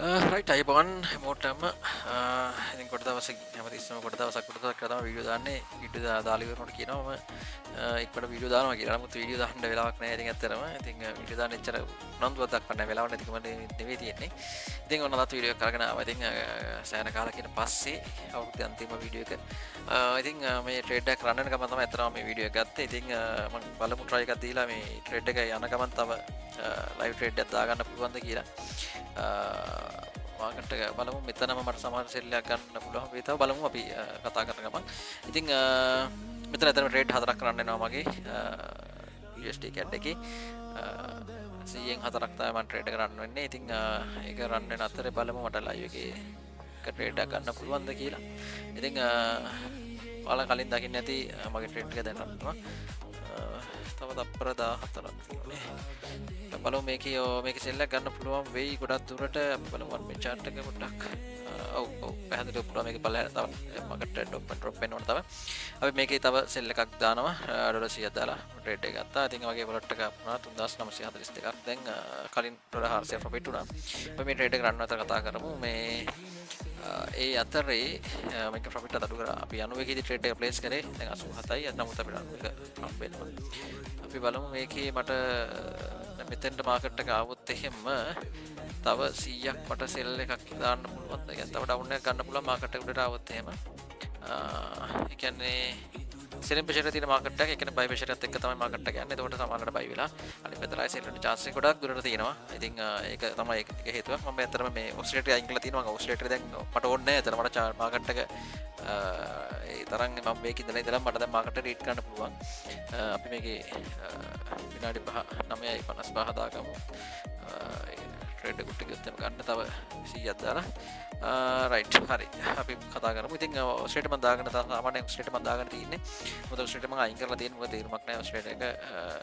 Right අයිබෝන් හැමෝටම ඉතින් කොට දවසක් හැමතිස්සම කොට දවසක් කොට කරතම වීඩියෝ දාන්නේ වීඩියෝ දාලා කියනවම එක්කට වීඩියෝ දානවා කියලා. නමුත් වීඩියෝ දාන්න වෙලාවක් නැහැ. ඉතින් ඇත්තටම ඉතින් වීඩියෝ දාන්න එච්චර උනන්දුවක් දක්වන්න වෙලාවක් නැතිකම නෙවෙයි තියෙන්නේ. ඉතින් ඔන්න අදත් වීඩියෝ එකක් අරගෙන ආවා. ඉතින් සෑහෙන කාලෙකින් පස්සේ අවුරුද්දේ අන්තිම වීඩියෝ එක. ඉතින් මේ ට්‍රේඩ් එකක් රන් වෙන ගමන් තමයි ඇත්තටම මේ වීඩියෝ එක ගත්තේ. ඉතින් මම බලමු try එකක් දීලා මේ ට්‍රේඩ් එක යන ගමන් තව ලයිව් ට්‍රේඩ් එකක් දාගන්න පුළුවන්ද කියලා. මාකට බලමු මෙතනම මට සමහර සෙල්ලයක් ගන්න පුළුවන් වෙයි. තව බලමු අපි කතා කරන ගමන්. ඉතින් මෙතන ඇත්තටම ට්‍රේඩ් හතරක් කරන්න වෙනවා මගේ USD CAD එකේ 100න් හතරක් තමයි මම ට්‍රේඩ් එක රන් වෙන්නේ. ඉතින් ඒක රන් වෙන අතරේ බලමු මට ලයිව් එකේ එක ට්‍රේඩ් එකක් ගන්න පුළුවන්ද කියලා. ඉතින් ඔයාලා කලින් දකින්න ඇති මගේ ට්‍රේඩ් එක දැන් රන්නවා. තව තප්පර 14ක් තියෙන්නේ. බලමු මේකේ සෙල්ලක් ගන්න පුළුවන් වෙයි ගොඩක් දුරට. අපි බලමු මේ chart එක පොඩ්ඩක්. ඔව් පැහැදිලිව පුළුවන් මේක බලන්න තව මාකට් ඩ්‍රොප් වෙනවනේ තව. අපි මේකේ තව සෙල් එකක් දානවා ඩොලර් 100ක් දාලා ට්‍රේඩ් එක ගත්තා. ඉතින් වගේ වොලට් එක වුණා 3942ක්. දැන් කලින් ඩොලර් 400 ප්‍රොෆිට් වුණා. අපි මේ ට්‍රේඩ් එක රන් කරලා කතා කරමු. මේ ඒ අතරේ මේක ප්‍රොෆිට් අඩු කරා. අපි 91 දී ට්‍රේඩ් එක ප්ලේස් කරේ. දැන් 87යි. අද නමුත් අපිට 91 හම්බ වෙනවා. අපි බලමු මේකේ මට මෙතෙන්ට මාකට් එක ආවොත් එහෙම තව 100ක් මට සෙල් එකක් දාන්න පුළුවන්. ඒ කියන්නේ තව ඩවුන් එකක් ගන්න පුළුවන් මාකට් එකට ආවොත් එහෙම. ඒ කියන්නේ සෙලින් ප්‍රෙෂර් තියෙන මාකට් එක, ඒ කියන්නේ බයි ප්‍රෙෂර් එකත් එක්ක තමයි මාකට් එක යන්නේ. එතකොට සමහරකට බයි වෙලා අනිත් පැත්තට සෙල් වෙන්න chance එක ගොඩක් දුරට තියෙනවා. ඉතින් ඒක තමයි ඒක හේතුවක්. මම ඇත්තටම මේ ඔස්ට්‍රේලියා අයින් කරලා තියෙනවා. ඔස්ට්‍රේලියා දැන් මට ඕනේ නැහැ. එතන මට මාකට් එක ඒ තරම් මම මේක ඉඳලා මට දැන් මාකට් එක රීඩ් කරන්න පුළුවන්. අපි මේකේ විනාඩි 9:55 දාගමු. ට්‍රේඩ් එක කුටි ගත්තම ගන්න තව 100ක් දාලා. රයිට් හරි. අපි කතා කරමු. ඉතින් ඔස්ට්‍රේලියා මම දාගෙන සාමාන්‍යයෙන් ඔස්ට්‍රේලියා මම දාගෙන තියෙන්නේ. මොකද ඔස්ට්‍රේලියා මම අයින් කරලා තියෙන මොකද තීරමක් නැහැ ඔස්ට්‍රේලියා එක.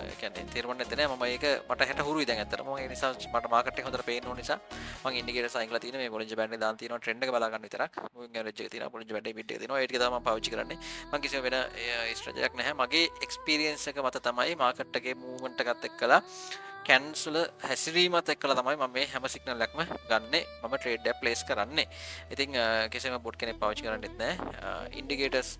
ඒ කියන්නේ තීරමක් නැත්තේ නෑ. මම ඒක මට හැට හුරුයි දැන් ඇත්තටම. මම ඒ නිසා මට මාකට් එක හොඳට පේන්න ඕන නිසා මම ඉන්ඩිකේටර්ස් අයින් කරලා තියෙන්නේ. මේ බොලින්ජර් බෑන්ඩ් එක දාන් තියෙනවා ට්‍රෙන්ඩ් එක බලා ගන්න විතරක්. මූවිං ඇවරේජ් එක තියෙනවා. බොලින්ජර් බෑන්ඩ් එක බිට් එක තියෙනවා. ඒ ටික තමයි මම පාවිච්චි කරන්නේ. මම කිසිම වෙන ස්ට්‍රැටජි එකක් නැහැ. මගේ එක්ස්පීරියන්ස් එක මත තමයි මාකට් එකේ මූව්මන්ට් එකත් එක්කලා කැන්සුල හැසිරීමත් එක්කලා තමයි මම මේ හැම සිග්නල් එකක්ම ගන්නෙ. මම ට්‍රේඩ් එක ප්ලේස් කරන්නේ. ඉතින් කිසිම බොට් කෙනෙක් පාවිච්චි කරන්නෙත් නැහැ. ඉන්ඩිකේටර්ස්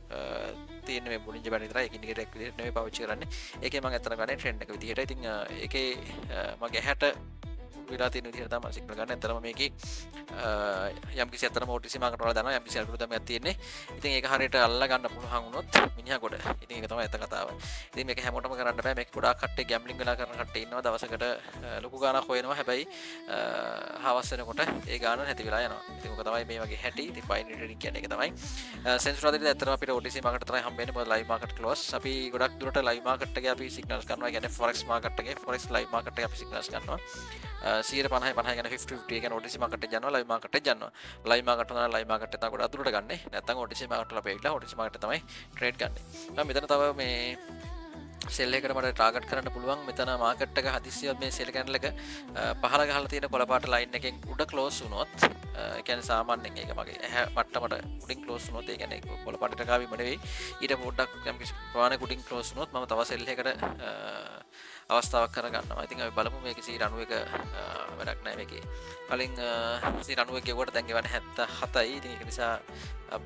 තියෙන මේ බොලින්ජර් බෑන්ඩ් විතරයි. ඒක ඉන්ඩිකේටර් එක විදිහට නෙමෙයි පාවිච්චි කරන්නේ. ඒකේ මම අතන ගන්නේ ට්‍රෙන්ඩ් එක විදිහට. ඉතින් ඒකේ මගේ 60 විලා තියෙන විදිහට තමයි සිග්නල් ගන්න. ඇත්තටම මේකේ යම් කිසි අතරම OTC මාකට් වල දානවා. යම් කිසි අල්ගොරිතමයක් තියෙන්නේ. ඉතින් ඒක හරියට අල්ලා ගන්න පුළුවන් වුණොත් මිනිහා ගොඩ. ඉතින් ඒක තමයි ඇත්ත කතාව. ඉතින් මේක හැමෝටම කරන්න බෑ. මේක ගොඩාක් කට්ටිය ගැම්බ්ලින් වෙලා කරන කට්ටිය ඉන්නවා. දවසකට ලොකු ගාණක් හොයනවා. හැබැයි හවස් වෙනකොට ඒ ගාණ නැති වෙලා යනවා. ඉතින් ඔක තමයි මේ වගේ හැටි. ඉතින් බයිනරි ට්‍රේඩින් කියන්නේ ඒක තමයි. සෙන්සුරාදේදී ඇත්තටම අපිට OTC මාකට් තමයි හම්බෙන්නේ. මොකද ලයිව් මාකට් ක්ලෝස්. අපි ගොඩක් දුරට ලයිව් මාකට් එකේ අපි සිග්නල්ස් ගන්නවා. ඒ කියන්නේ forex මාකට් එකේ forex live මාකට් එකේ අපි සිග්නල්ස් ගන්නවා. 50 ගැන 50 ගැන OTC මාකට් එක යනවා. ලයිව් මාකට් එක යනවා. ලයිව් මාකට් වල ලයිව් මාකට් එක තමයි ගොඩක් දුරට ගන්නෙ. නැත්නම් OTC මාකට් වල අපි ඇවිල්ලා OTC මාකට් තමයි ට්‍රේඩ් ගන්නෙ. දැන් මෙතන තව මේ සෙල් එකකට මට ටාගට් කරන්න පුළුවන්. මෙතන මාකට් එක හදිස්සියවත් මේ සෙල් කැන්ඩල් එක පහළ ගහලා තියෙන කොළ පාට ලයින් එකෙන් උඩ ක්ලෝස් වුණොත් ඒ කියන්නේ සාමාන්‍යයෙන් ඒක මගේ ඇහැ මට්ටමට උඩින් ක්ලෝස් වුණොත් ඒ කියන්නේ කොළ පාටට ගාවිම නෙවෙයි ඊට පොඩ්ඩක් යම් කිසි ප්‍රමාණයක උඩින් ක්ලෝස් වුණොත් මම තව සෙල් එකකට අවස්ථාවක් කරගන්නවා. ඉතින් අපි බලමු මේකේ 91 වැඩක් නැහැ මේකේ. කලින් 91 ගෙවුවට දැන් ගෙවන්නේ 77යි. ඉතින් ඒක නිසා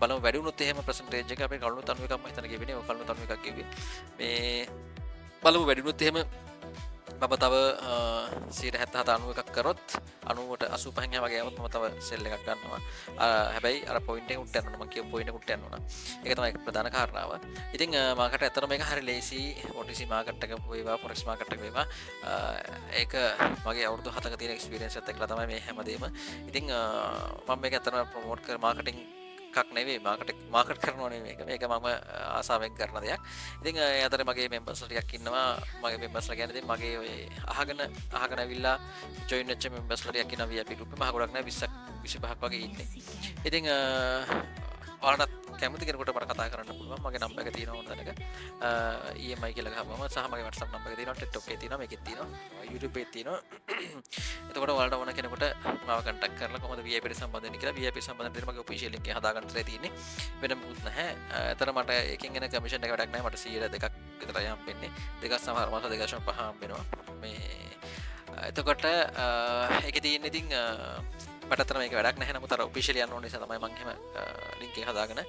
බලමු වැඩි වුණොත් එහෙම පර්සන්ටේජ් එක අපි කලුණු 91ක් මම හිතන ගෙවෙන්නේ. ඔය කලුණු 91ක් ගෙව්වේ. මේ බලමු වැඩි වුණොත් එහෙම මම තව 177 91ක් කරොත් 90ට 85න් වගේ આવොත් මම තව සෙල් එකක් ගන්නවා. හැබැයි අර පොයින්ට් එක උඩට යන්න ඕන. මම කියපු පොයින්ට් එක උඩට යන්න ඕන. ඒක තමයි ප්‍රධාන කාරණාව. ඉතින් මාකට් ඇත්තට මේක හරි ලේසි. OTC මාකට් එක වේවා forex මාකට් එක වේවා. ඒක මගේ අවුරුදු 7ක තියෙන එක්ස්පීරියන්ස් එකත් එක්කලා තමයි මේ හැමදේම. ඉතින් මම මේක ඇත්තටම ප්‍රොමෝට් කර මාකටිං එකක් නෙවෙයි මාකට් කරනවා නෙවෙයි මේක. මේක මම ආසාවෙන් කරන දෙයක්. ඉතින් ඒ අතරේ මගේ මෙම්බර්ස්ලා ටිකක් ඉන්නවා. මගේ මෙම්බර්ස්ලා කියන්නේ ඉතින් මගේ ඔය අහගෙන ඇවිල්ලා ජොයින් වෙච්ච මෙම්බර්ස්ලා ටිකක් ඉන්නවා VIP group එක. මහ ගොඩක් නෑ 20ක් 25ක් වගේ ඉන්නේ. ඉතින් ඔයාලට කැමති කෙනෙකුට මට කතා කරන්න පුළුවන්. මගේ නම්බර් එක තියෙනවා ඕන තැනක. EMI කියලා ගහපුවම සහ මගේ WhatsApp නම්බර් එක තියෙනවා. TikTok එකේ තියෙනවා. මේකෙත් තියෙනවා. YouTube එකේ තියෙනවා. එතකොට ඔයාලට ඕන කෙනෙකුට මාව කන්ටැක්ට් කරලා කොහොමද VIP එකට සම්බන්ධ වෙන්නේ කියලා VIP සම්බන්ධ වෙන්න මගේ ඔෆිෂියල් ලින්ක් එක හදාගන්න තරේ තියෙන්නේ. වෙන මොකුත් නැහැ. එතන මට එකකින් එන කමිෂන් එක වැඩක් නැහැ. මට 102ක් විතරයි හම්බෙන්නේ. දෙකක් සමහර මාස 2.5 හම්බෙනවා. මේ එතකොට ඒකේ තියෙන ඉතින් මටතර මේක වැඩක් නැහැ නමුත් අර ඔෆිෂියලි යන්න ඕන නිසා තමයි මම එහෙම ලින්ක් එක හදාගෙන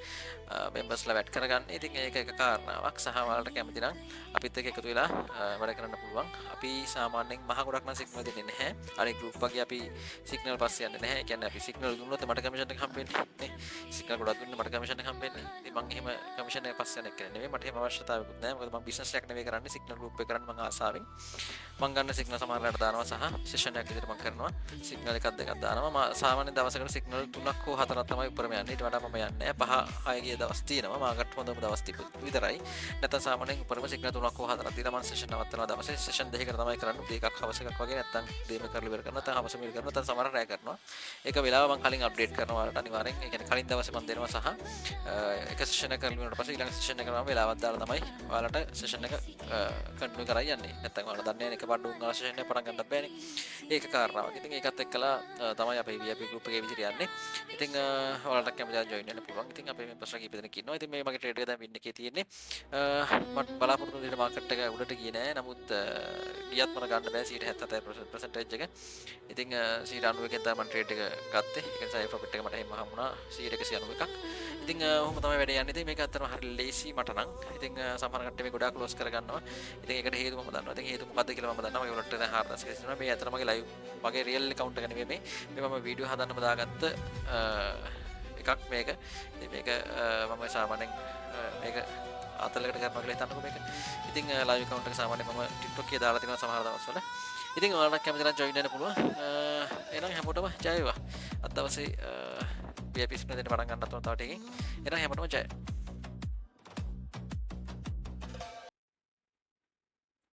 මෙම්බර්ස්ලා වැඩ් කරගන්නේ. ඉතින් ඒක එක කාරණාවක්. සහ ඔයාලට කැමති නම් අපිත් එක්ක එකතු වෙලා වැඩ කරන්න පුළුවන්. අපි සාමාන්‍යයෙන් මහ ගොඩක් නම් සිග්නල් දෙන්නේ නැහැ. අනිත් ගෲප් වගේ අපි සිග්නල් පස්සේ යන්නේ නැහැ. ඒ කියන්නේ අපි සිග්නල් දුන්නොත් මට කමිෂන් එක හම්බෙන්නේ නේ. සිග්නල් ගොඩක් දුන්නොත් මට කමිෂන් එක හම්බෙන්නේ. ඉතින් මම එහෙම කමිෂන් එක පස්සේ යන එක නෙවෙයි. මට එහෙම අවශ්‍යතාවයකුත් නැහැ. මොකද මම බිස්නස් එකක් නෙවෙයි කරන්නේ. සිග්නල් ගෲප් එක කරන්නේ මම ආසාවෙන්. මම ගන්න සිග්නල් සමහරවිට දානවා සහ සෙෂන් එකක් විදිහට මම කරනවා. සිග්නල් එකක් දෙකක් දානවා. මම සාමාන්‍ය දවසකට සිග්නල් 3ක් හෝ 4ක් තමයි උඩරම යන්නේ. ඊට වඩා මම යන්නේ නැහැ. 5 6 ගිය දවස් තියෙනවා. මාකට හොඳම දවස් තිබ්බ විතරයි. නැත්නම් සාමාන්‍යයෙන් උඩරම සිග්නල් 3ක් හෝ 4ක් දීලා මම සෙෂන් නවත්තනවා දවසේ. සෙෂන් දෙකකට තමයි කරන්නේ. දෙකක් හවස එකක් වගේ නැත්නම් දෙම කරලා ඉවර කරනවා. නැත්නම් හවස මිල් කරනවා. නැත්නම් සමහර රැය කරනවා. ඒක වෙලාව මම කලින් අප්ඩේට් කරනවා ඔයාලට අනිවාර්යෙන්. ඒ කියන්නේ කලින් දවසේ මම දෙනවා සහ එක සෙෂන් එක කරලා ඉවරනට පස්සේ ඊළඟ සෙෂන් එක කරනවා වෙලාවක් දාලා තමයි ඔයාලට සෙෂන් එක කන්ටිනියු කරලා යන්නේ. නැත්නම් ඔයාලා දන්නේ නැහැ එක බඩු උන්ගාලා සෙෂන් එක පටන් ගන්නත් බෑනේ. ඒක කාරණාවක්. ඉතින් ඒකත් එක්කලා තමයි අපේ VIP group එකේ විදිහට යන්නේ. ඉතින් ඔයාලට කැමති නම් join වෙන්න පුළුවන්. ඉතින් අපේ members ලා කීප දෙනෙක් ඉන්නවා. ඉතින් මේ මගේ trade එක දැන් win එකේ තියෙන්නේ. මට බලාපොරොත්තු වෙන විදිහට market එක උඩට ගියේ නෑ. නමුත් ගියත් මට ගන්න බෑ 77% percentage එක. ඉතින් 91 න් තමයි මම trade එක ගත්තේ. ඒ නිසා ඒ profit එක මට එහෙම හම්බුණා 191ක්. ඉතින් ඔහොම තමයි වැඩේ යන්නේ. ඉතින් මේක ඇත්තටම හරි ලේසි මට නම්. ඉතින් සමහර කට්ටිය මේ ගොඩාක් close කරගන්නවා. ඉතින් ඒකට හේතුව මම දන්නවා. ඉතින් හේතුව මොකද්ද කියලා මම දන්නවා. මගේ වලට දැන් හාර්නස් එක තියෙනවා. මේ ඇත්තටම මගේ live මගේ real account එක නෙමෙයි මේ. මේ මම වීඩියෝ හදන්නම දාගත්ත එකක් මේක. ඉතින් මේක මම සාමාන්‍යයෙන් මේක අතලකට කරනවා කියලා හිතන්නකෝ මේක. ඉතින් live account එක සාමාන්‍යයෙන් මම TikTok එකේ දාලා තිනවා සමහර දවස්වල. ඉතින් ඔයාලට කැමති නම් join වෙන්න පුළුවන්. එහෙනම් හැමෝටම ජය වේවා. අද දවසේ VIP ස්පින් දෙන්න පටන් ගන්නත් තව ටිකකින්. එහෙනම් හැමෝටම ජය.